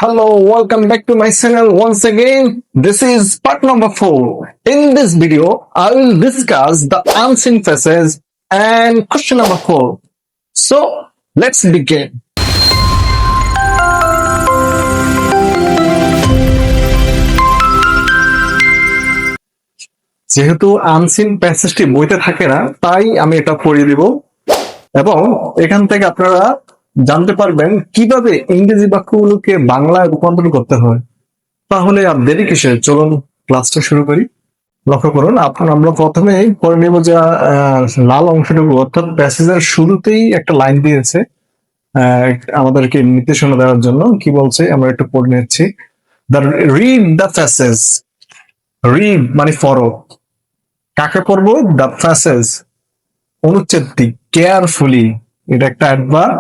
Hello, welcome back to my channel once again. This is part number 4. In this video, I will discuss the unseen faces and question number 4. So, let's begin. যেহেতু unseen প্যাসেজটি বইতে থাকে না, তাই আমি এটা পড়িয়ে দিব এবং এখান থেকে আপনারা জানতে পারবেন কিভাবে ইংরেজি বাক্যগুলোকে বাংলায় রূপান্তর করতে হয়। তাহলে আর দেরি কিসের, চলুন ক্লাসটা শুরু করি। লক্ষ্য করুন, আমরা প্রথমে পড়ে নেব যে লাল অংশটুকু, অর্থাৎ প্যাসেজের শুরুতেই একটা লাইন দিয়েছে আমাদেরকে নির্দেশনা দেওয়ার জন্য। কি বলছে আমরা একটু পড়ে নিচ্ছি। Read the passage. রিড মানে পড়ো। কাকে পড়বো? The passage, অনুচ্ছেদটি। কেয়ারফুলি, এটা একটা অ্যাডভার্ব।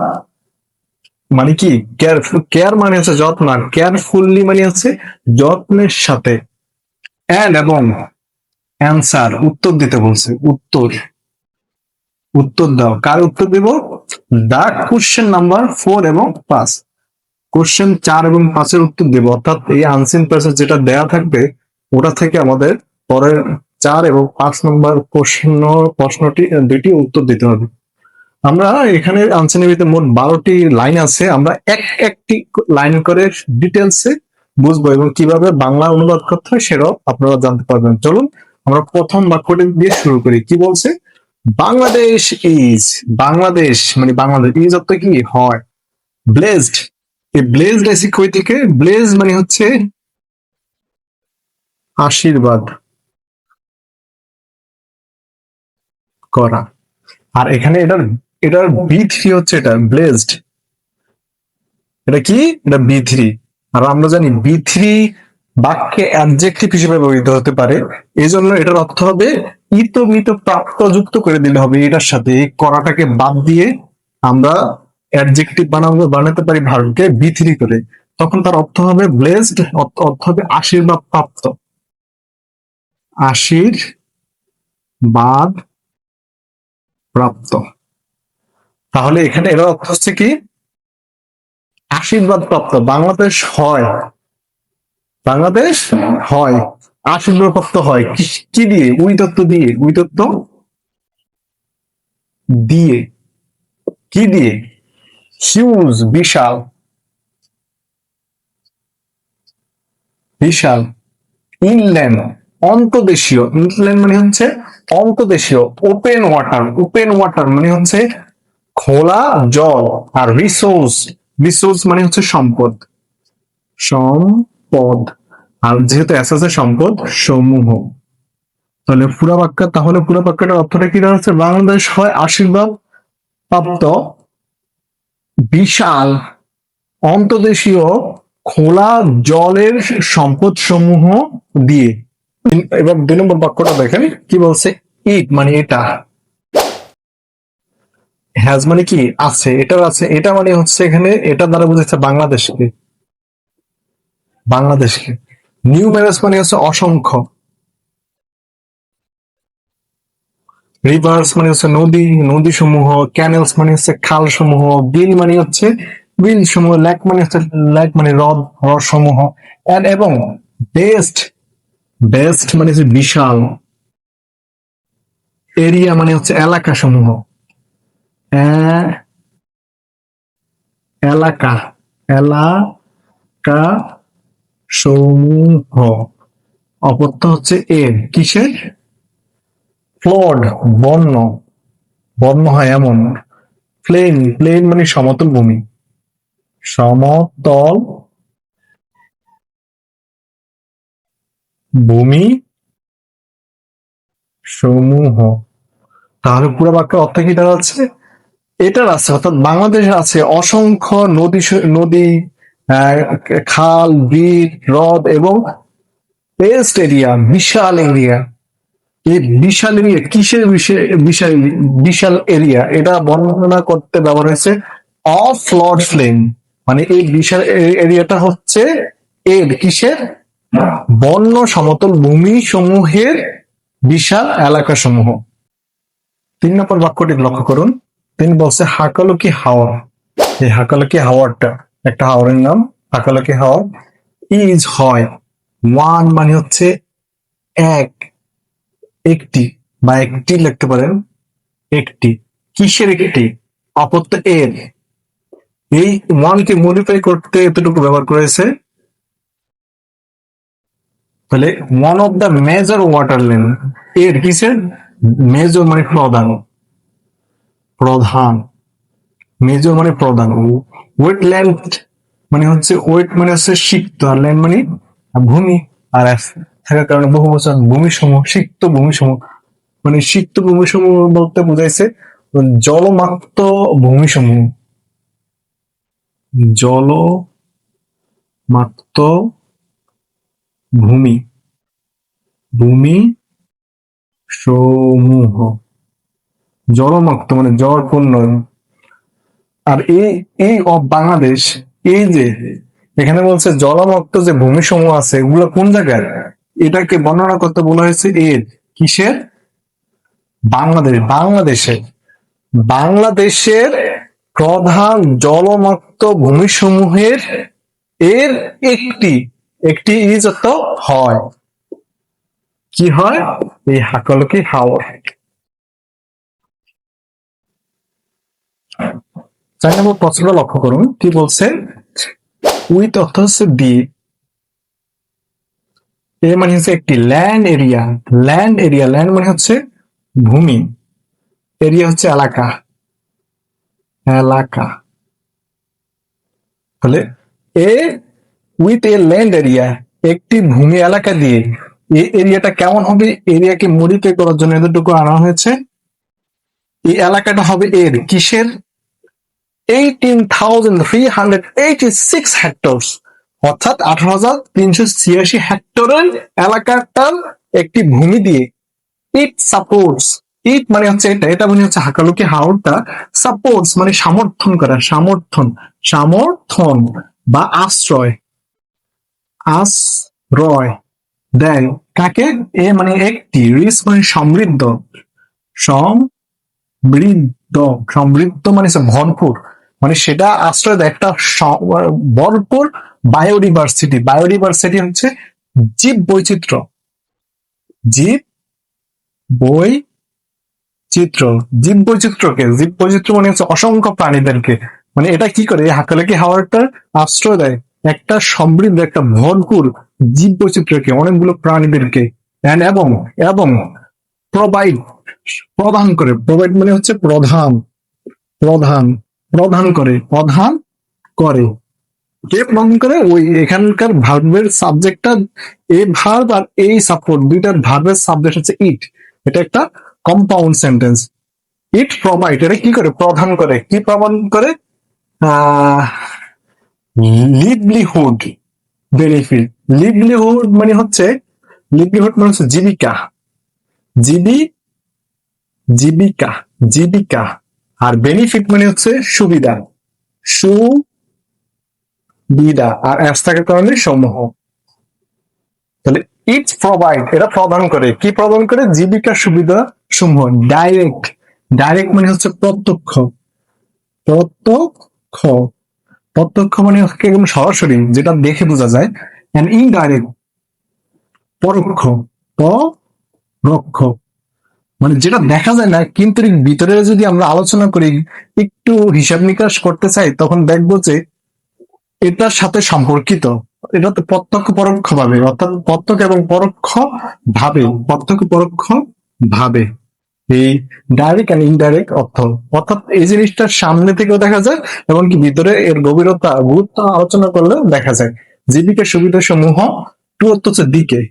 মানে কি? কেয়ারফুল, কেয়ার মানে হচ্ছে যত্ন, আর কেয়ারফুলি মানে হচ্ছে যত্নের সাথে। এন্ড এবং অ্যান্সার, উত্তর দিতে বলছে। উত্তর দাও। কার উত্তর দিব? দা কোশ্চেন নাম্বার 4 এবং 5। কোশ্চেন 4 এবং 5 এর উত্তর দিব, অর্থাৎ এই আনসিন প্যাসেজ যেটা দেয়া থাকবে ওটা থেকে আমাদের পরের 4 এবং 5 নম্বর প্রশ্নটি দুইটি উত্তর দিতে হবে। আমরা এখানে আনসারের ভিতরে মোট 12টি লাইন আছে। আমরা একটি লাইন করে ডিটেলসে বুঝবো এবং কিভাবে বাংলা অনুবাদ করতে হয় সেটাও আপনারা জানতে পারবেন। চলুন আমরা প্রথম বাক্যটি দিয়ে শুরু করি। কি বলছে? বাংলাদেশ ইজ, বাংলাদেশ মানে বাংলাদেশ, ইজ অর্থ কি? হয়। ব্লেসড, এই ব্লেসড এসে কই থেকে? ব্লেস মানে হচ্ছে আশীর্বাদ করা। আর এখানে এটার B3 হচ্ছে, এটা ব্লেসড। এটা কি? এটা B3। আর আমরা জানি B3 বাক্যে অ্যাডজেক্টিভ হিসেবে ব্যবহৃত হতে পারে। এই জন্য এটার অর্থ হবে ইতমিত, প্রাপ্ত যুক্ত করে দিলে হবে এটার সাথে। এই করাটাকে বাদ দিয়ে আমরা অ্যাডজেক্টিভ বানাতে পারি ভার্বকে B3 করে। তখন তার অর্থ হবে ব্লেসড, অর্থ হবে আশীর্বাদ প্রাপ্ত। আশীর্বাদ প্রাপ্ত। তাহলে এখানে এর অর্থ হচ্ছে কি? আশীর্বাদ প্রাপ্ত। বাংলাদেশ হয়, বাংলাদেশ হয়, আশীর্বাদ প্রাপ্ত হয়। কি দিয়ে? উইতত্ব দিয়ে। উইতত্ব দিয়ে। কি দিয়ে? হিউজ, বিশাল। বিশাল। ইনল্যান্ড, অন্তদেশীয়। ইনল্যান্ড মানে হচ্ছে অন্তদেশীয়। ওপেন ওয়াটার, ওপেন ওয়াটার মানে হচ্ছে খোলা জল। আর রিসোর্স, রিসোর্স মানে হচ্ছে সম্পদ। সম্পদ। আর যেহেতু এসএস এর সম্পদ সমূহ, তাহলে পুরা বাক্যটার অর্থটা কি দাঁড়াচ্ছে? বাংলাদেশ হয় আশীর্বাদ প্রাপ্ত, বিশাল, অন্তদেশীয়, খোলা জলের সম্পদ সমূহ দিয়ে। এবার 2 নম্বর বাক্যটা দেখেন কি বলছে। ইট মানে এটা। হ্যাজ মানে কি? আছে, এটার আছে। এটা মানে হচ্ছে এখানে এটা দ্বারা বুঝাচ্ছে বাংলাদেশকে। বাংলাদেশকে। নিউমেরাস মানে হচ্ছে অসংখ্য। রিভার্স মানে হচ্ছে নদী, নদী সমূহ। ক্যানেলস মানে হচ্ছে খাল সমূহ। বিল মানে হচ্ছে বিল সমূহ। লেক মানে হচ্ছে লেক মানে হ্রদ, হ্রদ সমূহ। এবং বেস্ট, বেস্ট মানে হচ্ছে বিশাল। এরিয়া মানে হচ্ছে এলাকা সমূহ। এলাকা, এলাকা সমূহ। অপত্য হচ্ছে এর, কিসের? ফ্লড, বন্য, বন্য হয় এমন। প্লেন, প্লেন মানে সমতল ভূমি। সমতল ভূমি সমূহ। তাহলে পুরো বাক্যের অর্থ কি দাঁড়াচ্ছে? এটার আছে, অর্থাৎ বাংলাদেশে আছে অসংখ্য নদী, নদী, খাল, বিল, হ্রদ এবং বেস্ট এরিয়া, বিশাল এরিয়া। এই বিশাল এরিয়া কিসের? বিশাল, বিশাল এরিয়া এটা বর্ণনা করতে ব্যবহার হয়েছে অফ ফ্লড প্লেন। মানে এই বিশাল এরিয়াটা হচ্ছে এর কিসের? বন্য সমতল ভূমি সমূহের বিশাল এলাকা সমূহ। 3 নম্বর বাক্যটি লক্ষ্য করুন। তিনি বলছে হাকালুকি হাওর। এই হাকালুকি হাওরটা একটা হাওরের নাম। হাকালকি হাওয়ার ইজ হয়, ওয়ান মানে হচ্ছে এক, একটি বা একটি লিখতে পারেন, একটি। কিসের একটি? অপত্য এর। এই ওয়ানকে মডিফাই করতে এতটুকু ব্যবহার করেছে। তাহলে one of the major water lane, এর কিসের? মেজর মানে প্রধান, প্রধান, মেজর মানে প্রধান। ওয়েটল্যান্ড মানে হচ্ছে, ওয়েট মানে হচ্ছে সিক্ত, আর ল্যান্ড মানে ভূমি, আর থাকার কারণে বহু বছর ভূমিসমূহ, সিক্ত ভূমিসমূহ। মানে সিক্ত ভূমিসমূহ বলতে বোঝাইছে জলমাক্ত ভূমিসমূহ, জলমাক্ত ভূমি, ভূমি সমূহ, জলমুক্ত মানে জলপূর্ণ। আর এই এই অফ বাংলাদেশ, এই যে এখানে বলছে জলমুক্ত যে ভূমিসমূহ আছে এগুলো কোন জায়গায়, এটাকে বর্ণনা করতে বলা হয়েছে এর, কিসের? বাংলাদেশ, বাংলাদেশে, বাংলাদেশের প্রধান জলমুক্ত ভূমিসমূহের এর একটি, একটি ইজ অর্থ হয়, কি হয়? এই হাকালকি হাওর। 4 নম্বর প্রশ্নটা লক্ষ্য করুন, কি বলছে? উইথ অর্থ হচ্ছে দিয়ে, এ মানে হচ্ছে একটি, land area, land area, land মানে হচ্ছে ভূমি, এরিয়া হচ্ছে এলাকা, এলাকা। তাহলে A with a land area, একটি ভূমি এলাকা দিয়ে, এই এরিয়াটা কেমন হবে? এরিয়াকে মডিফাই করার জন্য এতটুকু আনা হয়েছে। এই এলাকাটা হবে এর কিসের? 18,386 হেক্টর, অর্থাৎ 18,386 হেক্টরের এলাকাটার একটি ভূমি দিয়ে। ইট সাপোর্টস, ইট মানে হচ্ছে এটা, এটা মানে হচ্ছে হাকালুকি হাওরটা, সাপোর্টস মানে সমর্থন করা, সমর্থন, সমর্থন বা আশ্রয়, আশ্রয় দেয় কাকে? এ মানে একটি, রিচ মানে সমৃদ্ধ, সমৃদ্ধ, সমৃদ্ধ মানে ভরপুর, মানে সেটা আশ্রয় দেয় একটা ভরপুর বায়োডিভার্সিটি, বায়োডিভার্সিটি হচ্ছে জীব বৈচিত্র্য, জীব বৈচিত্র্য, জীব বৈচিত্র্যকে, জীব বৈচিত্র্য মানে হচ্ছে অসংখ্য প্রাণীদেরকে, মানে এটা কি করে? এই হাকালকি হাওরটা আশ্রয় দেয় একটা সমৃদ্ধ, একটা ভরপুর জীব বৈচিত্র্যকে, অনেকগুলো প্রাণীদেরকে, এবং এবং প্রোভাইড, প্রদান করে, প্রোভাইড মানে হচ্ছে প্রধান, প্রধান, প্রদান করে, প্রধান করে, কে প্রদান করে? ওই এখানকার ভার্বের সাবজেক্টটা, এই ভার্ব আর এই সাপোর্ট দুইটার ভার্বের সাবজেক্ট হচ্ছে ইট, এটা একটা কম্পাউন্ড সেন্টেন্স। ইট প্রোভাইড, এটা কি করে? প্রদান করে, কি প্রদান করে? লিভলিহুড বেনিফিট, লিভলিহুড মানে হচ্ছে, লিভলিহুড মানে হচ্ছে জীবিকা, জীবি, জীবিকা, জীবিকা, আর বেনিফিট মানে হচ্ছে সুবিধা, সুবিধা, আর অ্যাস থাকার কারণে সমূহ। তাহলে ইট প্রোভাইড, এটা প্রদান করে, কি প্রদান করে? জীবিকা সুবিধা সমূহ। ডাইরেক্ট, ডাইরেক্ট মানে হচ্ছে প্রত্যক্ষ, প্রত্যক্ষ, প্রত্যক্ষ মানে একদম সরাসরি, যেটা দেখে বোঝা যায়। এন্ড ইনডাইরেক্ট, পরোক্ষ, পরোক্ষ মানে যেটা দেখা যায় না কিন্তু এর ভিতরে যদি আমরা আলোচনা করি, একটু হিসাব নিকাশ করতে চাই, তখন দেখবো যে এটার সাথে সম্পর্কিত, এটা তো প্রত্যক্ষ পরোক্ষ ভাবে, অর্থাৎ প্রত্যক্ষ এবং পরোক্ষ ভাবে, প্রত্যক্ষ পরোক্ষ ভাবে, এই ডাইরেক্ট এন্ড ইনডাইরেক্ট অর্থ, অর্থাৎ এই জিনিসটার সামনে থেকেও দেখা যায় এবং কি ভিতরে এর গভীরতা, গুরুত্ব আলোচনা করলেও দেখা যায়। জীবিকা সুবিধা সমূহ, টু অর্থ হচ্ছে দিকে,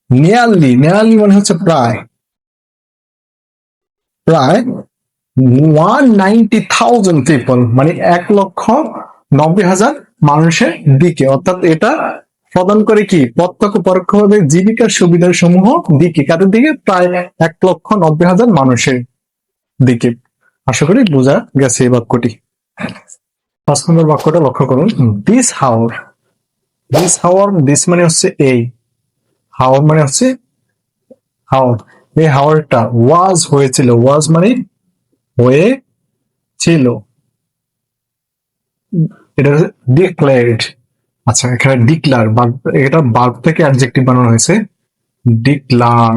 নিয়ারলি, নিয়ারলি মানে হচ্ছে প্রায়, প্রায় 190,000 পিপল মানে 1,90,000 মানুষের দিকে, অর্থাৎ এটা প্রদান করে কি? প্রত্যক্ষ পরোক্ষভাবে জীবিকার সুবিধার সমূহ দিকে, কাদের দিকে? প্রায় 1,90,000 মানুষের দিকে। আশা করি বোঝা গেছে এই বাক্যটি। 5 নম্বর বাক্যটা লক্ষ্য করুন, this Haor, this Haor, this মানে হচ্ছে এই, হাওর মানে হচ্ছে হাওর, এই হাওরটা ওয়াজ হয়েছিল, ওয়াজ মানে হয়েছিল, এটা ডিক্লেয়ার্ড। আচ্ছা, এখানে ডিক্লার, এটা ভার্ব থেকে অ্যাডজেক্টিভ বানানো হয়েছে। ডিক্লার,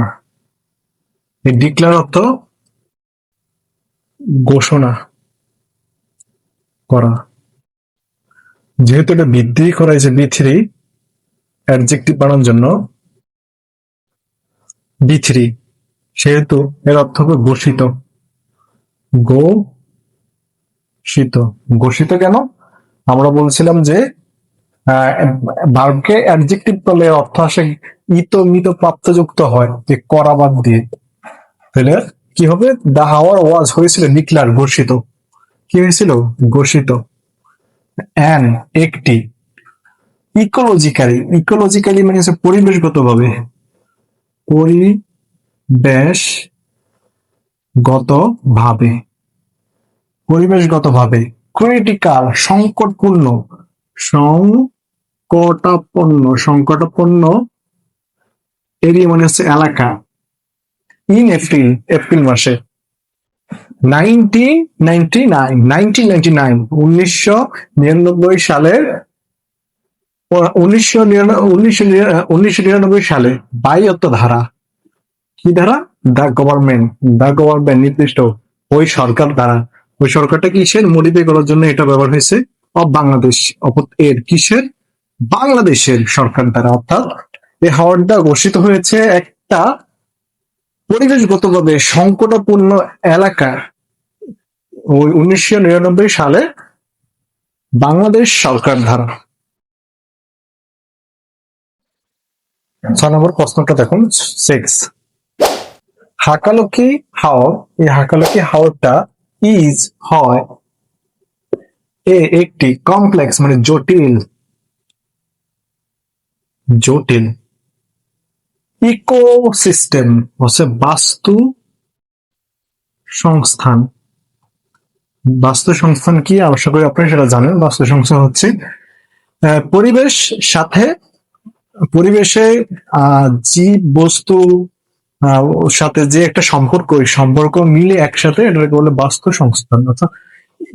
এই ডিক্লার অর্থ ঘোষণা করা। যেহেতু এটা বৃদ্ধি করা হয়েছে বি3, অ্যাডজেক্টিভ বানানোর জন্য বি3, সেহেতু এর অর্থ হবে ঘোষিত। ঘোষিত, ঘোষিত কেন? আমরা বলছিলাম যে ভার্বকে অ্যাডজেক্টিভ করলে অর্থ আসে ইত মিত প্রাপ্তযুক্ত হয়, যে করা বাদ দিয়ে। তাহলে কি হবে? দা হাওয়ার ওয়াজ হয়েছিল ডিক্লার, ঘোষিত। কি হয়েছিল? ঘোষিত। অ্যান একটি, ইকোলজিক্যালি, ইকোলজিক্যালি মানে হচ্ছে পরিবেশগত ভাবে, পরিবেশগত ভাবে, পরিবেশগত ভাবে। ক্রিটিক্যাল সংকটপূর্ণ, সংকটাপন্ন, সংকটাপন্ন এরিয়া মানে হচ্ছে এলাকা। ইন এপ্রিল, এপ্রিল মাসে। 1999 সালের 1999 সালে 22 ধারা। কি ধারা? দ্য গভর্নমেন্ট, দ্য গভর্নমেন্ট নির্দিষ্ট ওই সরকার দ্বারা, ওই সরকারটা কিসের মডিফাই করার জন্য এটা ব্যবহার হয়েছে? অফ বাংলাদেশ, এর কিসের? বাংলাদেশের সরকার দ্বারা। অর্থাৎ এই হাওয়ারটা ঘোষিত হয়েছে একটা পরিবেশগতভাবে সংকটাপূর্ণ এলাকা ওই 1999 সালে বাংলাদেশ সরকার দ্বারা। 6 নম্বর প্রশ্নটা দেখুন, 6। হাকালুকি হাওর, এই হাকালুকি হাওরটা ইজ হয় একটি কমপ্লেক্স মানে জটিল, জটিল ইকোসিস্টেম হচ্ছে বাস্তু সংস্থান। বাস্তু সংস্থান কি? আশা করি আপনারা সেটা জানেন। বাস্তু সংস্থান হচ্ছে পরিবেশ সাথে, পরিবেশে জীব বস্তু ওর সাথে যে একটা সম্পর্ক, ওই সম্পর্ক মিলে একসাথে এটাকে বলে বাস্তু সংস্থান। অর্থাৎ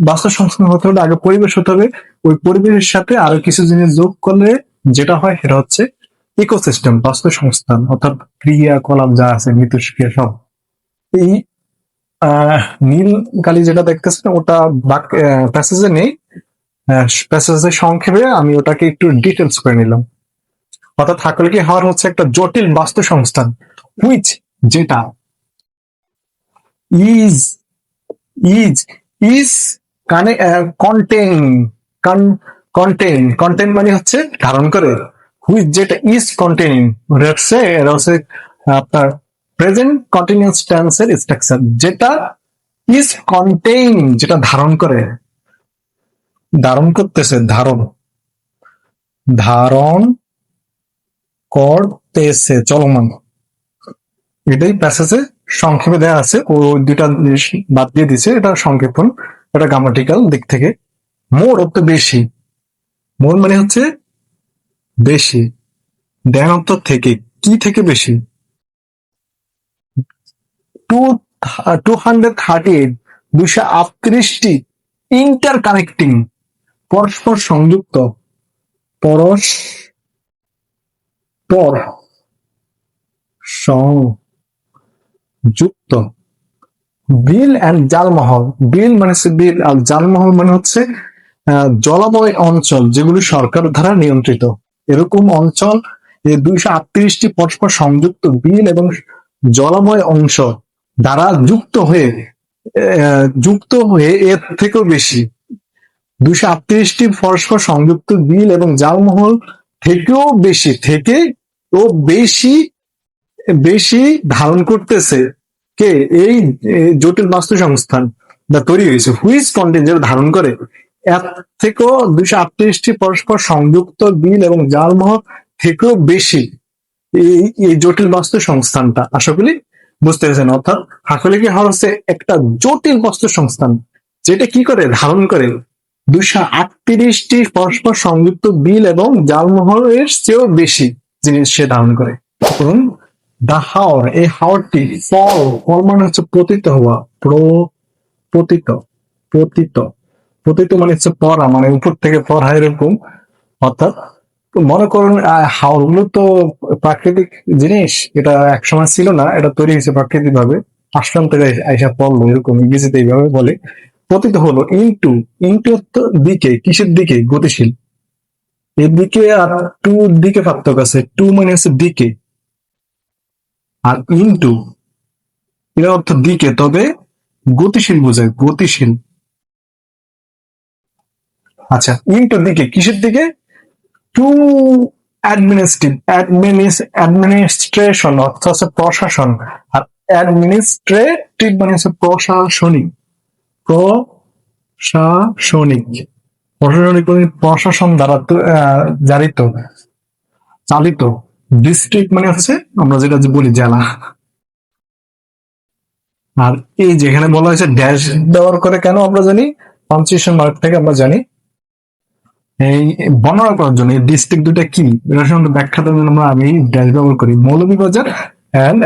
বাস্তু সংস্থান হতে হলে আগে পরিবেশ হতে হবে, ওই পরিবেশের সাথে আরো কিছু জিনিস যোগ করলে যেটা হয় সেটা হচ্ছে ইকোসিস্টেম, বাস্তু সংস্থান। অর্থাৎ ক্রিয়াকলাপ যা আছে, মিথস্ক্রিয়া সব। এই নীল কালি যেটা দেখতেছেন ওটা প্যাসেজে নেই, প্যাসেজে সংক্ষেপে আমি ওটাকে একটু ডিটেলস করে নিলাম। অর্থাৎ হাকালুকি হাওর হচ্ছে একটা জটিল বাস্তু সংস্থান, হুইচ যেটা, ইজ ইজ ইজ কানে কন্টেন, কন্টেন মানে হচ্ছে ধারণ করে, হুইচ যেটা ইজ কন্টেনিং, এটা হচ্ছে আপনার প্রেজেন্ট কন্টিনিউয়াস টেন্সের স্ট্রাকচার। যেটা ইজ কন্টেইন, যেটা ধারণ করে, ধারণ করতেছে, ধারণ, ধারণ করতেছে, চলমান। এটাই প্যাসেজে সংক্ষেপে দেওয়া আছে। ও দুইটা জিনিস বাদ দিয়ে দিছে, এটা সংক্ষেপণ, এটা গ্রামাটিক্যাল দিক থেকে। মোর অর্থ বেশি, মোর মানে হচ্ছে বেশি, দেন অর্থ থেকে, কি থেকে বেশি? 238, 238টি ইন্টার কানেক্টিং, পরস্পর সংযুক্ত, পরস্পর সংযুক্ত বিল অ্যান্ড জালমহল। বিল মানে হচ্ছে বিল, আর জালমহল মানে হচ্ছে জলাময় অঞ্চল যেগুলি সরকার দ্বারা নিয়ন্ত্রিত। এরকম অঞ্চল, এই 238টি পরস্পর সংযুক্ত বিল এবং জলাময় অংশ দ্বারা যুক্ত হয়ে এর থেকেও বেশি, 238টি পরস্পর সংযুক্ত বিল এবং জালমহল থেকেও বেশি, থেকে ও বেশি, বেশি ধারণ করতেছে কে? এই জটিল বাস্তু সংস্থান যা তৈরি হয়েছে, হুইচ কন্টেন্ট, যেটা ধারণ করে এর থেকেও 238টি পরস্পর সংযুক্ত বিল এবং জালমহল থেকেও বেশি এই জটিল বাস্তু সংস্থানটা। আশা করি বুঝতে পেরেছেন। অর্থাৎ হাকালুকি হাওর হচ্ছে একটা জটিল বাস্তু সংস্থান, যেটা কি করে? ধারণ করে 238টি পরস্পর সংযুক্ত বিল এবং জালমহলের চেয়েও বেশি জিনিস সে ধারণ করে। দা হাওর, এই হাওরটি ফল, ফল মানে হচ্ছে পতিত হওয়া, পতিত, পতিত, পতিত মানে হচ্ছে পড়া, মানে উপর থেকে পড়া এরকম। অর্থাৎ মনে করুন হাওরগুলো তো প্রাকৃতিক জিনিস, এটা একসময় ছিল না, এটা তৈরি হয়েছে প্রাকৃতিক ভাবে, আসলাম থেকে আইসা পড়লো, এরকম ইংরেজিতে এইভাবে বলে। পতিত হলো ইনটু, ইনটু দিকে, কিসের দিকে? গতিশীল। এর দিকে আর টু দিকে পার্থক্য আছে, টু মানে হচ্ছে দিকে, আর ইনটু এর অর্থ দিকে, তবে গতিশীল বোঝায়, গতিশীল। আচ্ছা, ইনটু দিকে, কিসের দিকে? টু অ্যাডমিনিস্ট্রেশন অর্থ হচ্ছে প্রশাসন, আর অ্যাডমিনিস্ট্রেটিভ মানে হচ্ছে প্রশাসনিক, প্রশাসনিক, প্রশাসনিক মানে প্রশাসন দ্বারা জারিত, চালিত। ডিস্ট্রিক্ট মানে হচ্ছে আমরা যেটা যে বলি জেলা। আর এই যেখানে বলা হয়েছে ড্যাশ দেওয়ার করে, কেন আমরা জানি? পাঞ্চুয়েশন মার্ক থেকে আমরা জানি এই বর্ণনা করার জন্য এই ডিস্ট্রিক্ট দুটা কি, এটার সঙ্গে ব্যাখ্যা দেওয়ার জন্য আমরা আমি ড্যাশ ব্যবহার করি। মৌলভীবাজার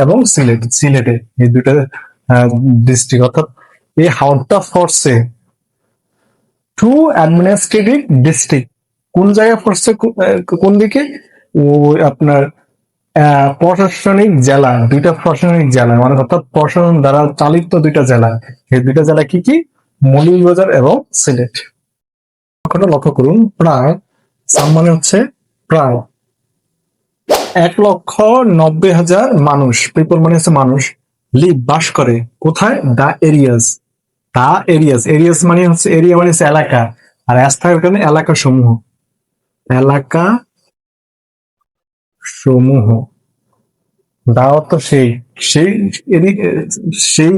এবং সিলেট, সিলেটে এই দুটা ডিস্ট্রিক্ট। অর্থাৎ এই হাওড়টা ফোর্সে টু অ্যাডমিনিস্ট্রেটিভ ডিস্ট্রিক্ট, কোন জায়গায় ফোর্সে, কোন দিকে? ওই আপনার প্রশাসনিক জেলা, দুইটা প্রশাসনিক জেলা, মানে অর্থাৎ প্রশাসন দ্বারা চালিত দুইটা জেলা। এই দুইটা জেলা কি কি? মৌলভীবাজার এবং সিলেট। এখন লক্ষ্য করুন, প্রায় মানে হচ্ছে প্রায় 1,90,000 মানুষ, পিপল মানে হচ্ছে মানুষ, লিভ বাস করে কোথায়? দা এরিয়াস, দা এরিয়াস, এরিয়াস মানে হচ্ছে এরিয়া মানে হচ্ছে এলাকা, আর অ্যাস থাকার কারণে এলাকা সমূহ, এলাকা সমূহ। দা অর্থ সেই, সেই সেই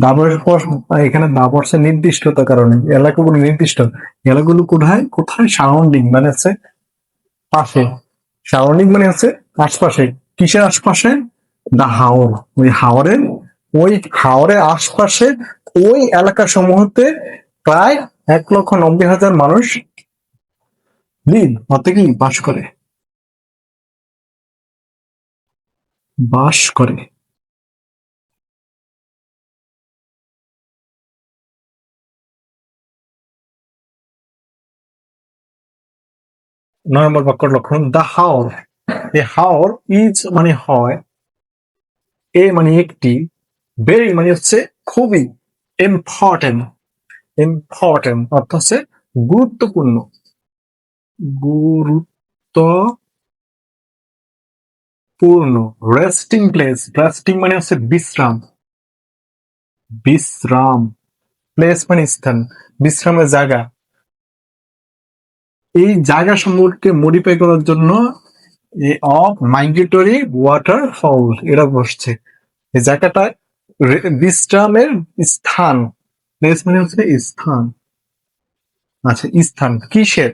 দাবর পর, এখানে দা পড়ছে নির্দিষ্টতার কারণে, এলাকাগুলো নির্দিষ্ট, এলাকাগুলো কোথায় কোথায়? সারাউন্ডিং মানে হচ্ছে পাশে, সারাউন্ডিং মানে হচ্ছে আশপাশে। কিসের আশপাশে? দা হাওর, ওই হাওরের, ওই হাওরের আশপাশে ওই এলাকা সমূহতে প্রায় 1,90,000 মানুষ লিভ অর্থে কি বাস করে, বাস করে। নয় নম্বর বাক্যর লক্ষণ, দা হাওর, এ হাওর ইজ মানে হয়, এ মানে একটি, ভেরি মানে হচ্ছে খুবই, ইম্পর্টেন্ট, ইম্পর্টেন্ট অর্থ হচ্ছে গুরুত্বপূর্ণ, গুরুত্বপূর্ণ। রেস্টিং প্লেস, রেস্টিং মানে হচ্ছে বিশ্রাম, বিশ্রাম, প্লেস মানে স্থান, বিশ্রামের জায়গা। এই জায়গা সম্পর্কে মডিফাই করার জন্য অফ মাইগ্রেটরি ওয়াটার ফল এরা বসছে। এই জায়গাটা বিশ্রামের স্থান, প্লেস মানে হচ্ছে স্থান। আচ্ছা, স্থান কিসের?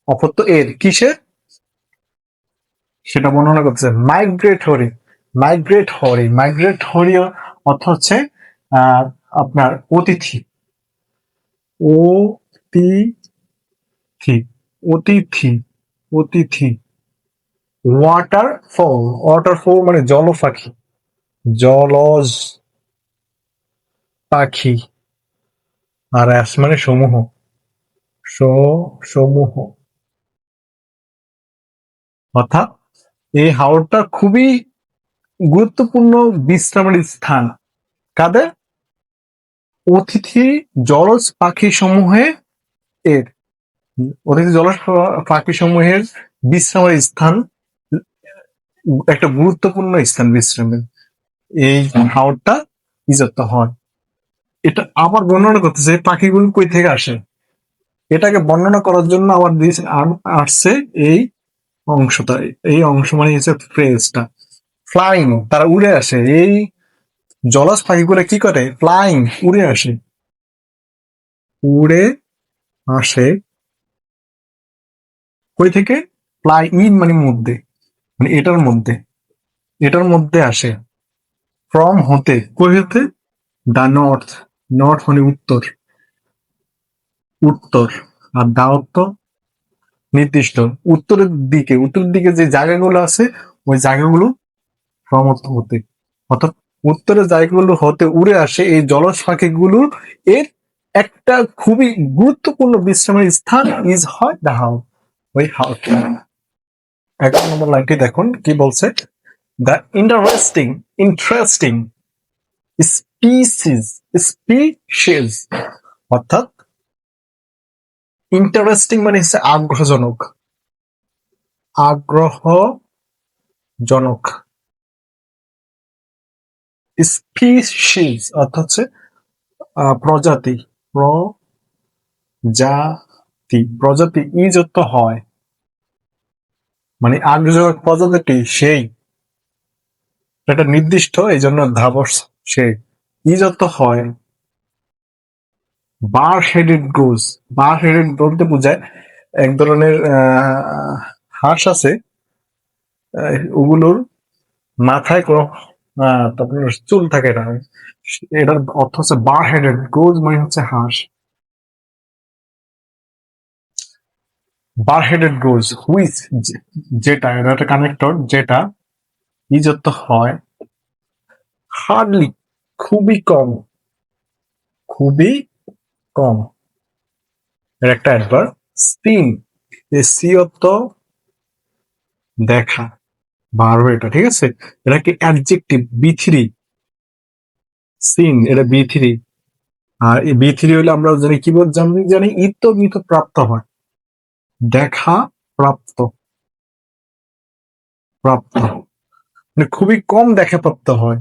অপত্য এর, কিসের সেটা বর্ণনা করতেছে। মাইগ্রেটরি, মাইগ্রেটরি, মাইগ্রেটরি অর্থ হচ্ছে আহ আপনার অতিথি, অতিথি, অতিথি, অতিথি। ওয়াটারফল, ওয়াটারফল মানে জল পাখি, জলজ পাখি। আর অ্যাস মানে সমূহ, সমূহ। অর্থাৎ এই হাওরটা খুবই গুরুত্বপূর্ণ বিশ্রামের স্থান। কাদের? অতিথি জলজ পাখি সমূহে এর, অতিথি জলজ পাখি সমূহের বিশ্রামের স্থান, একটা গুরুত্বপূর্ণ স্থান বিশ্রামের। এই হাওরটা ইজত হয়। এটা আবার বর্ণনা করতেছে পাখিগুলো কই থেকে আসে, এটাকে বর্ণনা করার জন্য আবার আসছে এই অংশটা, এই অংশ মানে হচ্ছে ফ্রেজটা ফ্লাইং, তারা উড়ে আসে। এই জলজ পাখিগুলো কি করে? ফ্লাইং, উড়ে আসে, উড়ে আসে কই থেকে? ফ্লাই ইন মানে মধ্যে, মানে এটার মধ্যে, এটার মধ্যে আসে। ফ্রম হতে, কই হতে? দা নর্থ, নর্থ মানে উত্তর, উত্তর। আর দা অর্থ নির্দিষ্ট, উত্তরের দিকে, উত্তরের দিকে যে জায়গাগুলো আছে ওই জায়গাগুলো ফ্রম অর্থ হতে। অর্থাৎ উত্তরের জায়গাগুলো হতে উড়ে আসে এই জলজ পাখিগুলো এর একটা খুবই গুরুত্বপূর্ণ বিশ্রামের স্থান ইজ হয় দ্য হাউস, ওই হাউস। 11 নম্বর লাইনটি দেখুন কি বলছে, দ্য ইন্টারেস্টিং স্পিসিস অর্থাৎ ইন্টারেস্টিং মানে হচ্ছে আগ্রহজনক, স্পিসিস অর্থাৎ হচ্ছে প্রজাতি, প্রজাতি ইজ অর্থ হয়, মানে আগ্রহজনক প্রজাতি সেই, এটা নির্দিষ্ট, এই জন্য ধাবস সেই, ইজ অর্থ হয়। বার হেডেড বলতে বোঝায় এক ধরনের হাঁস আছে, ওগুলোর মাথায় কোনো তারপর চুল থাকে না, এটার অর্থ হচ্ছে বার হেডেড গোজ মানে হচ্ছে হাঁস। বার হেডেড গোজ হুইচ, যেটা, এটা একটা কানেক্টর, যেটা ইজ অর্থ হয়, হার্ডলি খুবই কম, খুবই কম, এর একটা অ্যাডভার্ব। সিন, সি অর্থ দেখা, ভার্ব এটা, ঠিক আছে, এটা কি অ্যাডজেক্টিভ বি3, সিন এটা বি3, আর এই বি3 হলে আমরা জানি কি বল, জানি ইতমিত প্রাপ্ত হয়, দেখা প্রাপ্ত, মানে খুবই কম দেখা প্রাপ্ত হয়,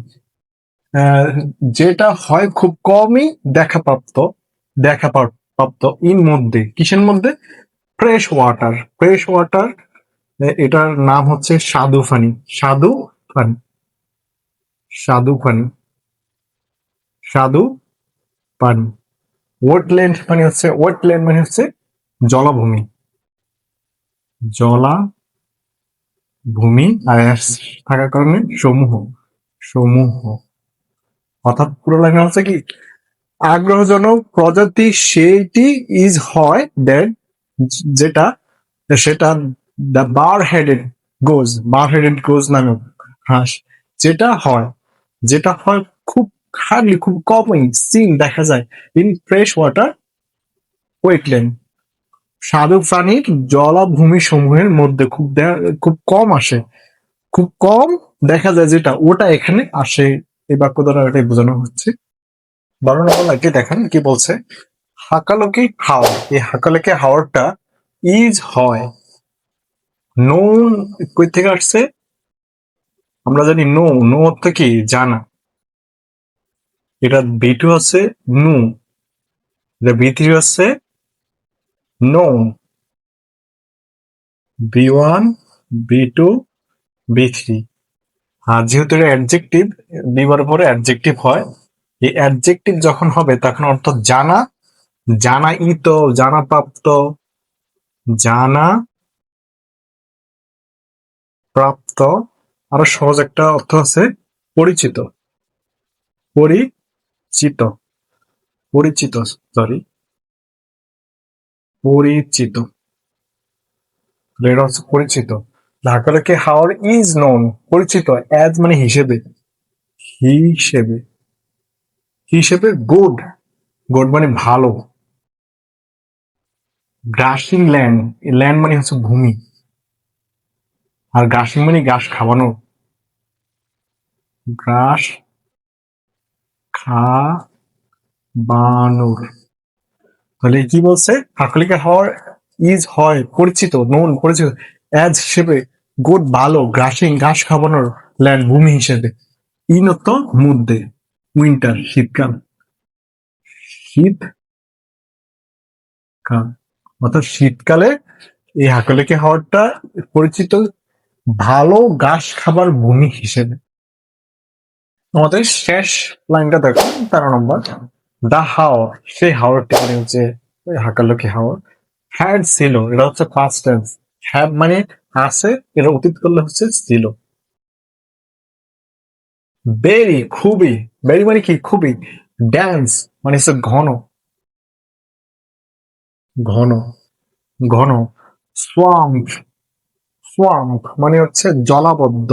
যেটা হয় খুব কমই দেখা প্রাপ্ত ইন মধ্যে, কিসের মধ্যে, ফ্রেশ ওয়াটার, এটার নাম হচ্ছে স্বাদু পানি। ওয়েটল্যান্ড মানে হচ্ছে জলাভূমি, আর S থাকার কারণে সমূহ, অর্থাৎ পুরো লাইন হচ্ছে কি, আগ্রহজনক প্রজাতি সেইটি ইজ হয় দ্যাট, যেটা, সেটা দ্য বার হেডেড গোজ নামে হাঁস, যেটা হয় খুব হার্ডলি, খুব কমই সিন দেখা যায় ইন ফ্রেশ ওয়াটার ওয়েটল্যান্ড, স্বাদু প্রাণীর জলাভূমি সমূহের মধ্যে খুব কম আসে, খুব কম দেখা যায়, যেটা ওটা এখানে আসে, এই বাক্য দ্বারা এটাই বোঝানো হচ্ছে। 12 নম্বর লাইনটি দেখেন কি বলছে, হাকালুকি হাওর, এই হাকালুকি হাওরটা ইজ হয়, নোন কই থেকে আসছে, আমরা জানি নো অর্থ কি, জানা, এটা বি2 হচ্ছে নু, এটা বি3 হচ্ছে নো, বি1 বি2 বি3, আর যেহেতু এটা অ্যাডজেক্টিভ, বিবার পরে অ্যাডজেক্টিভ হয়, এই অ্যাডজেক্টিভ যখন হবে তখন অর্থ জানা প্রাপ্ত, আরো সহজ একটা অর্থ আছে পরিচিত, পরিচিত পরিচিত সরি পরিচিত, এটা হচ্ছে পরিচিত। ঢাকাকে হাওয়ার ইজ নোন, পরিচিত, অ্যাজ মানে হিসেবে হিসেবে গুড মানে ভালো। গ্রাসিং ল্যান্ড মানে হচ্ছে ভূমি, আর গ্রাসিং মানে ঘাস খাওয়ানো, ঘাস খাবানোর। তাহলে কি বলছে, হাকলিকা হাওয়ার ইজ হয় পরিচিত, নোন পরিচিত, অ্যাজ হিসেবে, গুড ভালো, গ্রাসিং ঘাস খাবানোর, ল্যান্ড ভূমি হিসেবে, ইনত মধ্যে, উইন্টার শীতকাল, অর্থাৎ শীতকালে এই হাকলিকা হাওয়ারটা পরিচিত ভালো ঘাস খাবার ভূমি হিসেবে। আমাদের শেষ লাইনটা দেখো 13 নম্বর, দা হাওর, সেই হাওরটি মানে হচ্ছে হাকালুকি হাওর, হ্যাড ছিল, এটা হচ্ছে ফার্স্ট টেন্স, হ্যাভ মানে আছে, এটা অতীত করলে হচ্ছে ছিল। খুবই, বেরি মানে কি খুবই, ড্যান্স মানে হচ্ছে ঘন ঘন ঘন, সোয়াম্প মানে হচ্ছে জলাবদ্ধ,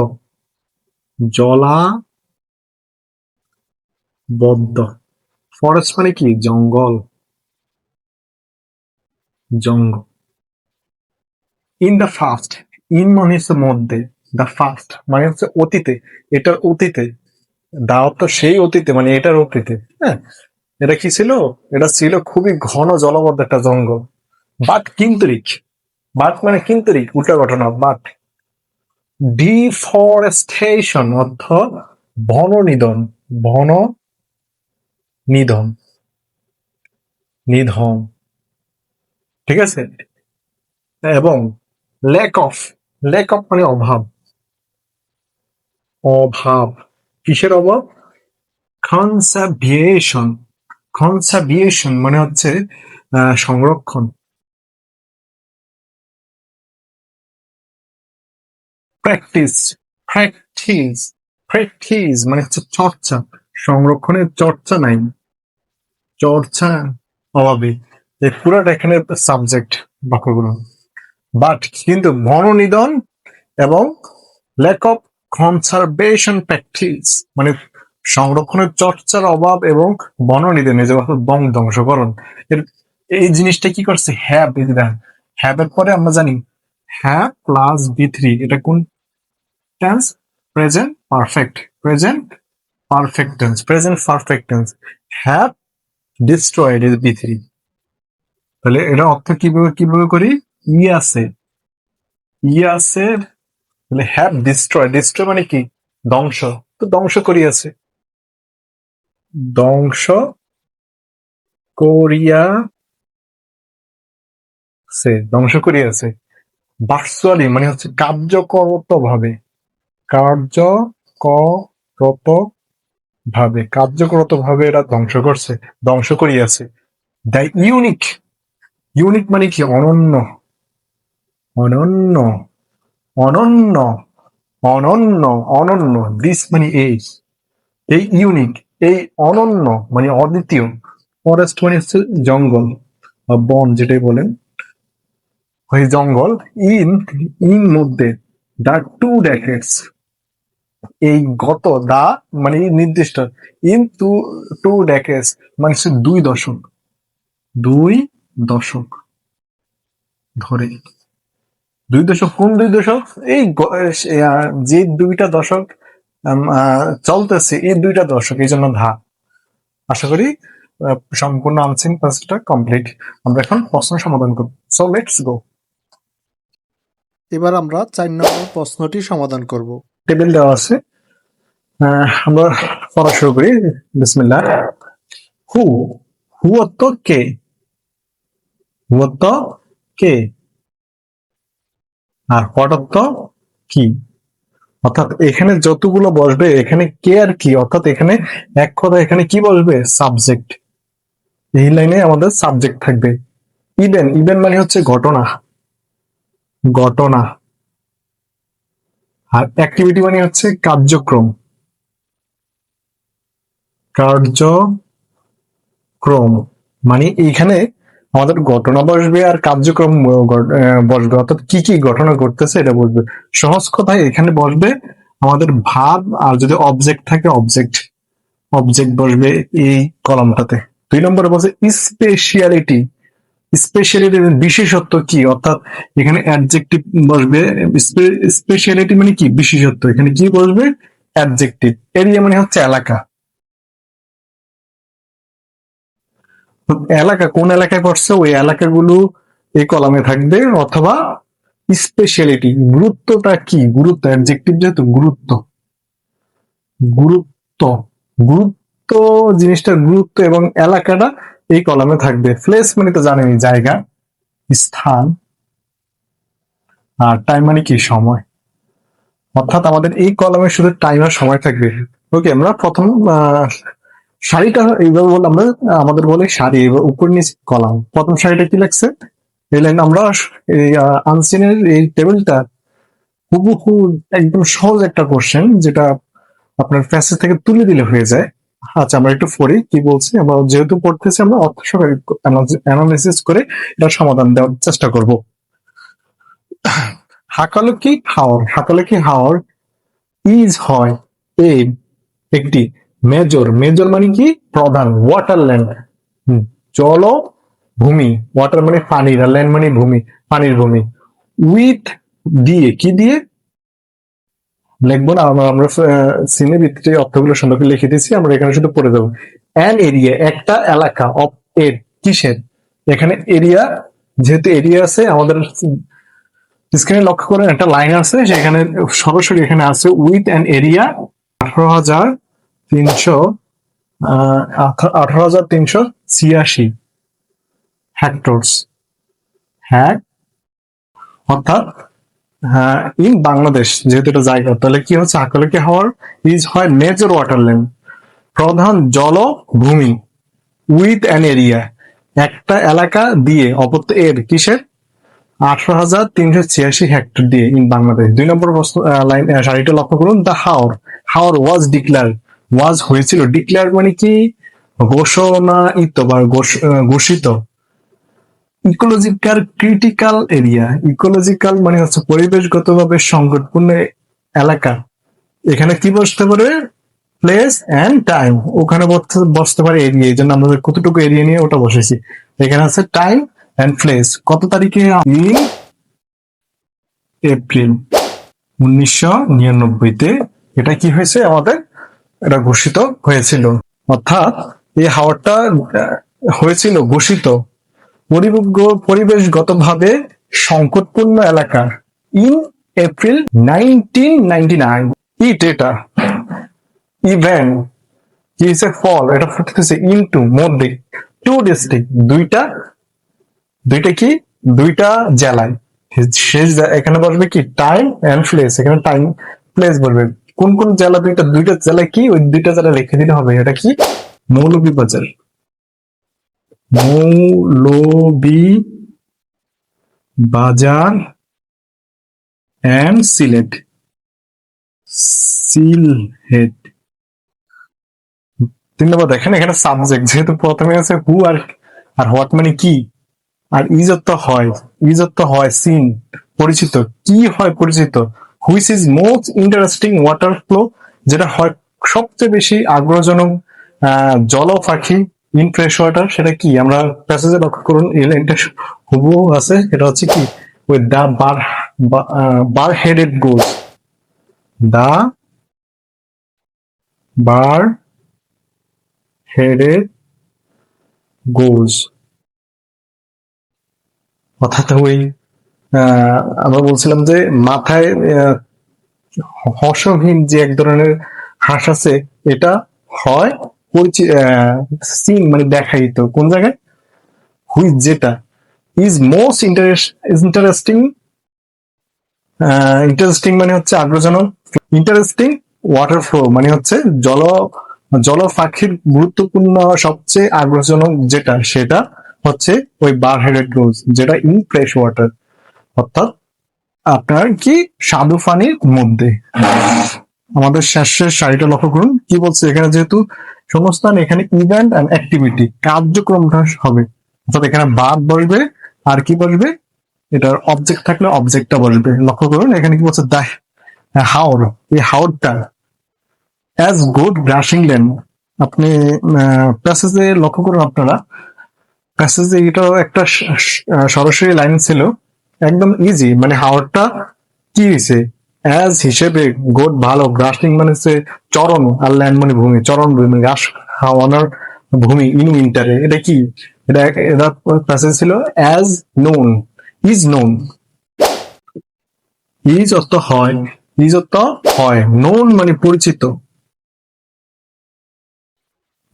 ফরেস্ট মানে কি জঙ্গল, জঙ্গল। ইন দ্য ফাস্ট, ইন মানে হচ্ছে মধ্যে, দ্য ফাস্ট মানে হচ্ছে অতীতে, এটার অতীতে, দা তো সেই অতীতে মানে এটার অতীতে, হ্যাঁ। এটা কি ছিল? এটা ছিল খুবই ঘন জলবদ্ধ একটা জঙ্গল। বাট কিন্তরিক, বাট মানে কিন্তরিক, উল্টা ঘটনা। বাট ডিফরেস্টেশন অর্থ বননিধন, বন নিধন, নিধন, ঠিক আছে। এবং ল্যাক অফ, ল্যাক অফ মানে অভাব, অভাব, কিসের অভাব? কনসার্ভিয়েশন, কনসার্ভিয়েশন মানে হচ্ছে সংরক্ষণ। প্র্যাকটিস, প্র্যাকটিস, প্র্যাকটিস মানে হচ্ছে চর্চা, সংরক্ষণের চর্চা নাই, চর্চা অভাবে। এই পুরাটা এখানে সাবজেক্ট বাক্যগুলো। বাট কিন্তু বননিধন এবং ল্যাক অফ কনসারভেশন প্র্যাকটিস মানে সংরক্ষণের চর্চার অভাব এবং বননিধন, এই যে বন ধ্বংসকরণ, এর এই জিনিসটা কি করছে? হ্যাভ, এই যে দেখেন, হ্যাভ এর পরে আমরা জানি হ্যাভ প্লাস বি থ্রি, এটা কোন tense? Present perfect, present perfect tense, present perfect tense. Have destroyed is B three. তাহলে এটা অর্থ কিভাবে কিভাবে করি? ই আছে, ই আছে, তাহলে হ্যাভ ডিস্ট্রয়, ডিস্ট্রয় মানে কি? ধ্বংস, তো ধ্বংস করিয়াছে, ধ্বংস করিয়াছে, ধ্বংস করিয়াছে। ভার্চুয়ালি মানে হচ্ছে কার্যকরত ভাবে, কার্যকরত ভাবে, কার্যকরত ভাবে এরা ধ্বংস করছে, ধ্বংস করিয়াছে। দ্য ইউনিক, ইউনিক মানে কি? অনন্য, অনন্য, অনন্য, অনন্য, অনন্য। দিস মানে এই ইউনিক, এই অনন্য মানে অদ্বিতীয়। ফরেস্ট মানে হচ্ছে জঙ্গল বা বন যেটাই বলেন, ওই জঙ্গল। ইন, ইন মধ্যে, দা টু ডেকেডস, এই গত, দা মানে নির্দিষ্ট, ইন টু, টু ডেকেডস মানে হচ্ছে দুই দশক, দুই দশক ধরে। দুই দশক, কোন দুই দশক? এই যে দুইটা দশক চলতেছে, এই দুইটা দশক, এই জন্য ধা। আশা করি সম্পূর্ণ আনসিন পাঁচটা কমপ্লিট। আমরা এখন প্রশ্ন সমাধান করব। So let's go. এবার আমরা 4 নম্বর প্রশ্নটি সমাধান করব। টেবিল দেওয়া আছে, আমরা পড়া শুরু করি। বিসমিল্লাহ। হু, হু অর্থ কে, হু অর্থ কে, আর হোয়াট অর্থ কি। অর্থাৎ এখানে যতগুলো বসবে, এখানে কে আর কি, অর্থাৎ এখানে এক কথা এখানে কি বসবে? সাবজেক্ট। এই লাইনে আমাদের সাবজেক্ট থাকবে। ইভেন, ইভেন মানে হচ্ছে ঘটনা, ঘটনা। আর অ্যাক্টিভিটি মানে হচ্ছে কার্যক্রম, কার্যক্রম। মানে এইখানে আমাদের ঘটনা বসবে আর কার্যক্রম বসবে, অর্থাৎ কি কি ঘটনা ঘটতেছে এটা বসবে। সহজ কথায় এখানে বসবে আমাদের ভাব, আর যদি অবজেক্ট থাকে অবজেক্ট, অবজেক্ট বসবে এই কলামটাতে। 2 নম্বরে বলছে স্পেশালিটি, স্পেশালিটি বিশেষত্ব কি, অর্থাৎ এখানে অ্যাডজেক্টিভ বসবে। স্পেশালিটি মানে কি? বিশেষত্ব। এখানে কি বসবে? অ্যাডজেক্টিভ। এরিয়া মানে হচ্ছে এলাকা, এলাকা কোন এলাকায় পড়ছে ওই এলাকাগুলো এই কলামে থাকবে। অথবা স্পেশালিটি, গুরুত্বটা কি, গুরুত্ব, অ্যাডজেক্টিভ যেহেতু, গুরুত্ব, গুরুত্ব, গুরুত্ব, জিনিসটার গুরুত্ব এবং এলাকাটা এই কলামে থাকবে। প্লেস মানে তো জানেনই, জায়গা, স্থান। আর টাইম মানে কি? সময়। অর্থাৎ আমাদের এই কলামে শুধু টাইম আর সময় থাকবে। ওকে, আমরা প্রথম সারিটা এইভাবে বললাম, আমরা আমাদের বলে সারি, এবার উপর নিচে কলাম। প্রথম সারিটা কি লাগছে? এই লাইন আমরা এই আনসিনের এই টেবিলটা হুবহু একদম সহজ একটা কোশ্চেন, যেটা আপনার প্যাসেজ থেকে তুলে দিলে হয়ে যায়। আচ্ছা, আমরা একটু পড়ি কি বলছি। আমরা যেহেতু পড়তেছি, আমরা অর্থ সহকারে অ্যানালিসিস করে এটা সমাধান দেওয়ার চেষ্টা করব। হাকালুকি হাওর, হাকালুকি হাওর ইজ হয় এ একটি মেজর, মেজর মানে কি? প্রধান, ওয়াটারল্যান্ড, জল ভূমি, ওয়াটার মানে পানির, আর ল্যান্ড মানে ভূমি, পানির ভূমি। উইথ দিয়ে, কি দিয়ে লিখবো না, আমরা সিনে ভিত্তিতে অর্থগুলো সুন্দর করে লিখে দিচ্ছি, আমরা এখানে শুধু পড়ে দেবো। অ্যান এরিয়া, একটা এলাকা, অফ এর, কিসের, এখানে এরিয়া, যেহেতু এরিয়া আছে আমাদের স্ক্রিনে লক্ষ্য করেন একটা লাইন আছে, সেখানে সরাসরি এখানে আছে উইথ অ্যান এরিয়া 18,300 18,386 হেক্টরস, হ্যাঁ, অর্থাৎ ইন বাংলাদেশ, যেহেতু এটা জায়গা, তাহলে কি হচ্ছে, আকালকি হাওয়ার ইজ হয় মেজর ওয়াটারল্যান্ড, প্রধান জলভূমি, উইথ অ্যান এরিয়া, একটা এলাকা দিয়ে, অপত্য এর, কিসের, 18,386 হেক্টর দিয়ে, ইন বাংলাদেশ। 2 নম্বর লাইন সারিটা লক্ষ্য করুন, the Haor, Haor was declare, ওয়াজ হয়েছিল, ডিক্লেয়ার মানে কি, ঘোষণায়িত বা ঘোষিত। ইকোলজিক্যাল ক্রিটিক্যাল এরিয়া, ইকোলজিক্যাল মানে হচ্ছে পরিবেশগতভাবে সংকটপূর্ণ এলাকা, এখানে কি বসতে পারে, প্লেস এন্ড টাইম, ওখানে বসতে পারে এরিয়া, এই জন্য আমরা কতটুকু এরিয়া নিয়ে ওটা বসেছি। এখানে আছে টাইম এন্ড প্লেস, কত তারিখে, ইন এপ্রিল 1999-তে এটা কি হয়েছে আমাদের, এটা ঘোষিত হয়েছিল। অর্থাৎ এই হাওয়াটা হয়েছিল ঘোষিত পরিবেশগতভাবে সংকটপূর্ণ এলাকা, ইন এপ্রিল 1999। ইট, এটা ইভেন, কি হচ্ছে, ফল, এটা ফুটতেছে ইনটু, মধ্যে, টু ডিস্ট্রিক্ট, দুইটা, দুইটা কি, দুইটা জেলায়। শেষ এখানে বসবে কি, টাইম এন্ড প্লেস, এখানে টাইম প্লেস বলবে, কোন কোন জেলা, দুইটা, দুইটা জেলা কি, ওই দুইটা জেলা লিখে দিতে হবে। এটা কি, মৌলভীবাজার, মৌলভীবাজার এন্ড সিলেট, সিলহেট। 3 নম্বর দেখেন, এখানে সাবজেক্ট, যেহেতু প্রথমে আছে হু আর আর হোয়াট মানে কি, আর ইজত হয়, ইজত হয় সিন, পরিচিত, কি হয় পরিচিত, which is most interesting water flow, যেটা হয় সবচেয়ে বেশি আগ্রহজনক জল পাখি, ইন ফ্রেশ ওয়াটার, সেটা কি, আমরা প্যাসেজে লক্ষ্য করুন, এই লাইনটা হুবহু আছে, এটা হচ্ছে কি, ওই দা বার হেডেড গোজ, দা বার হেডেড গোজ, অর্থাৎ ওই আমরা বলছিলাম যে মাথায় হর্ষহীন যে এক ধরনের হাঁস আছে, এটা হয় সিন মানে দেখাইতো, কোন জায়গায়, হুইচ যেটা, ইজ মোস্ট ইন্টারেস্টিং, ইন্টারেস্টিং মানে হচ্ছে আগ্রহজনক, ইন্টারেস্টিং ওয়াটার ফ্লো মানে হচ্ছে জল পাখির গুরুত্বপূর্ণ সবচেয়ে আগ্রহজনক যেটা, সেটা হচ্ছে ওই বার হেডেড গোজ, যেটা ইন ফ্রেশ ওয়াটার, অর্থাৎ আপনার কি, স্বাদু পানির মধ্যে। আমাদের শেষের সারিটা লক্ষ্য করুন, কি বলছে এখানে, যেহেতু শূন্যস্থান, এখানে ইভেন্ট এন্ড অ্যাক্টিভিটি, কার্যক্রমটা হবে, অর্থাৎ এখানে বাদ বসবে, আর কি বসবে, এটার অবজেক্ট থাকলে অবজেক্টটা বসবে। লক্ষ্য করুন এখানে কি বলছে, দা হাওর, এই হাওরটা অ্যাজ গুড গ্রাসিং ল্যান্ড, আপনি প্যাসেজে লক্ষ্য করুন, আপনারা প্যাসেজে এটাও একটা সরাসরি লাইন ছিল, একদম ইজি, মানে হাওরটা কি হয়েছে, অ্যাজ হিসেবে, গুড ভালো, গ্রাসিং মানে হচ্ছে চরণ, আর ল্যান্ড মানে ভূমি, চরণ ভূমি, ঘাস খাওয়ানোর ভূমি, ইন উইন্টারে, এটা কি, এটা এটা প্যাসেজ ছিল, as known, is known, is অর্থ হয়, ইজ অর্থ হয়, নোন মানে পরিচিত,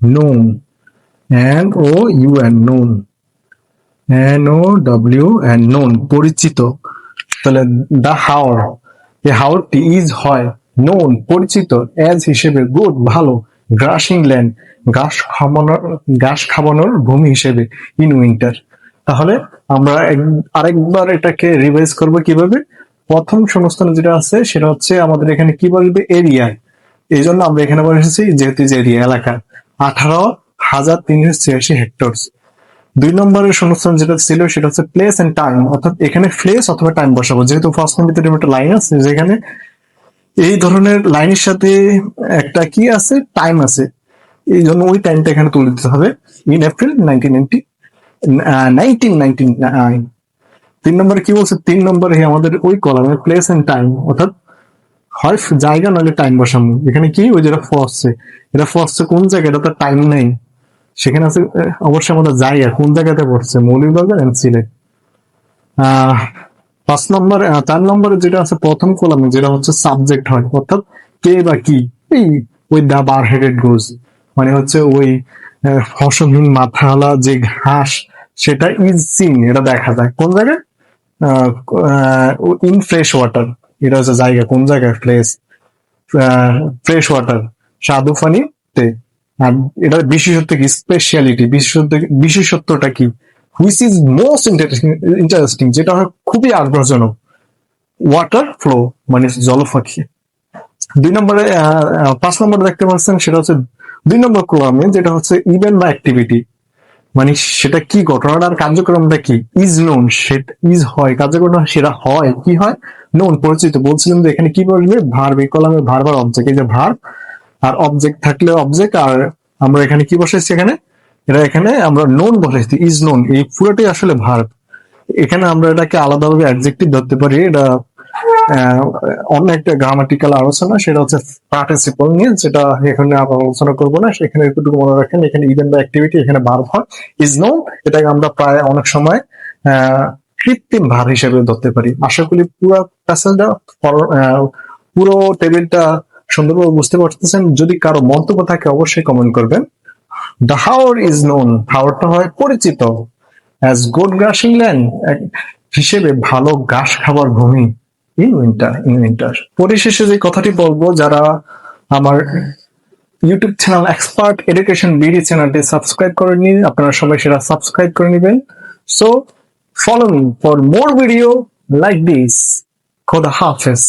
known, N O U N, known, N O W N, known, পরিচিত। তাহলে দা হাওর, এই হাওরটি ইজ হয়, নোন পরিচিত, এজ হিসেবে, গুড ভালো, গ্রাসিং ল্যান্ড ঘাস খাবানোর ভূমি হিসেবে, ইন উইন্টার। তাহলে আমরা আরেকবার এটাকে রিভাইজ করব কিভাবে। প্রথম শূন্যস্থানে যেটা আছে সেটা হচ্ছে আমাদের এখানে কি বলবে, এরিয়া, এই জন্য আমরা এখানে বলে এসেছি, যেহেতু যে এরিয়া এলাকা 18,386 হেক্টর। 2 নম্বরের শূন্যস্থান যেটা ছিল সেটা হচ্ছে প্লেস এন্ড টাইম, অর্থাৎ এখানে প্লেস অথবা টাইম বসাবো, যেহেতু ফার্স্ট ভিতরে একটা লাইন আছে, যেখানে এই ধরনের লাইনের সাথে একটা কি আছে, টাইম আছে, এই জন্য ওই টাইমটা এখানে তুলে দিতে হবে, ইন এপ্রিল 1990, 1999। 3 নম্বরে কি বলছে? 3 নম্বরে আমাদের ওই কলামে প্লেস এন্ড টাইম, অর্থাৎ হয় জায়গা নাহলে টাইম বসানো। এখানে কি ওই যেটা ফসছে, এটা ফসছে কোন জায়গায়, এটা তো টাইম নেই, সেখানে আছে অবশ্যই আমাদের জায়গা কোন জায়গাতে পড়ছে, মৌলভীবাজার এন্ড সিলেট। 5 নম্বরে 4 নম্বরে যেটা আছে প্রথম কলামে, যেটা হচ্ছে সাবজেক্ট হয়, অর্থাৎ কে বা কি, এই ওই দা বার হেডেড গোজ, মানে হচ্ছে ওই ফসলহীন মাথাওয়ালা যে ঘাস, সেটা ইজ সিন, এটা দেখা যায় কোন জায়গায়, ইন ফ্রেশ ওয়াটার, এটা হচ্ছে জায়গা কোন জায়গায়, ফ্রেশ ওয়াটার, স্বাদু পানিতে। আর এটার বিশেষত্ব কি, স্পেশালিটি, বিশেষত্বটা কি, হুইচ ইজ মোস্ট ইন্টারেস্টিং, যেটা হয় খুবই আগ্রহজনক, ওয়াটার ফ্লো, মানে জলপাখি। 2 নম্বরে 5 নম্বরে দেখতে পাচ্ছেন, সেটা হচ্ছে 2 নম্বর কলামে, যেটা হচ্ছে ইভেন্ট বা অ্যাক্টিভিটি, মানে সেটা কি, ঘটনাটার কার্যক্রমটা কি, ইজ নোন, সেটা ইজ হয়, কার্যক্রম সেটা হয়, কি হয়, নোন, পরিচিত। বলছিলাম যে এখানে কি বলবে, ভার্ব, এই কলামে ভার্ব আর অবজেক্ট, এই যে ভার্ব আর অবজেক্ট থাকলে অবজেক্ট, আর আমরা এখানে কি বসাইছি, এখানে আমরা নোন বসাইছি, ইজ নোন, এই পুরোটাই আসলে ভার্ব। এখানে আমরা এটাকে আলাদাভাবে অ্যাডজেক্টিভ ধরতে পারি, এটা অন্য একটা গ্রামাটিক্যাল আলোচনা, সেটা হচ্ছে পার্টিসিপল নিয়ে, যেটা এখানে আমরা আলোচনা করবো না। সেখানে একটু মনে রাখেন, এখানে ইভেন্ট বা অ্যাক্টিভিটি, এখানে ভার্ব হয় ইজ নোন, এটাকে আমরা প্রায় অনেক সময় কৃত্রিম ভার হিসেবে ধরতে পারি। আশা করি পুরো প্যাসেজটা, পুরো টেবিলটা সুন্দরভাবে বুঝতে পারতেছেন। যদি কারো মন্তব্য থাকে অবশ্যই কমেন্ট করবেন। দ্য হাওর ইজ নোন, হাওরটা হয় পরিচিত, অ্যাজ গুড গ্রাসিং ল্যান্ড, হিসেবে ভালো ঘাস খাবার ভূমি, ইন উইন্টার। পরিশেষে যে কথাটি বলবো, যারা আমার YouTube channel expert education BD চ্যানেলটি সাবস্ক্রাইব করেননি, আপনারা সবাই সেটা সাবস্ক্রাইব করে নেবেন। So follow me for more video like this. খোদা হাফেজ।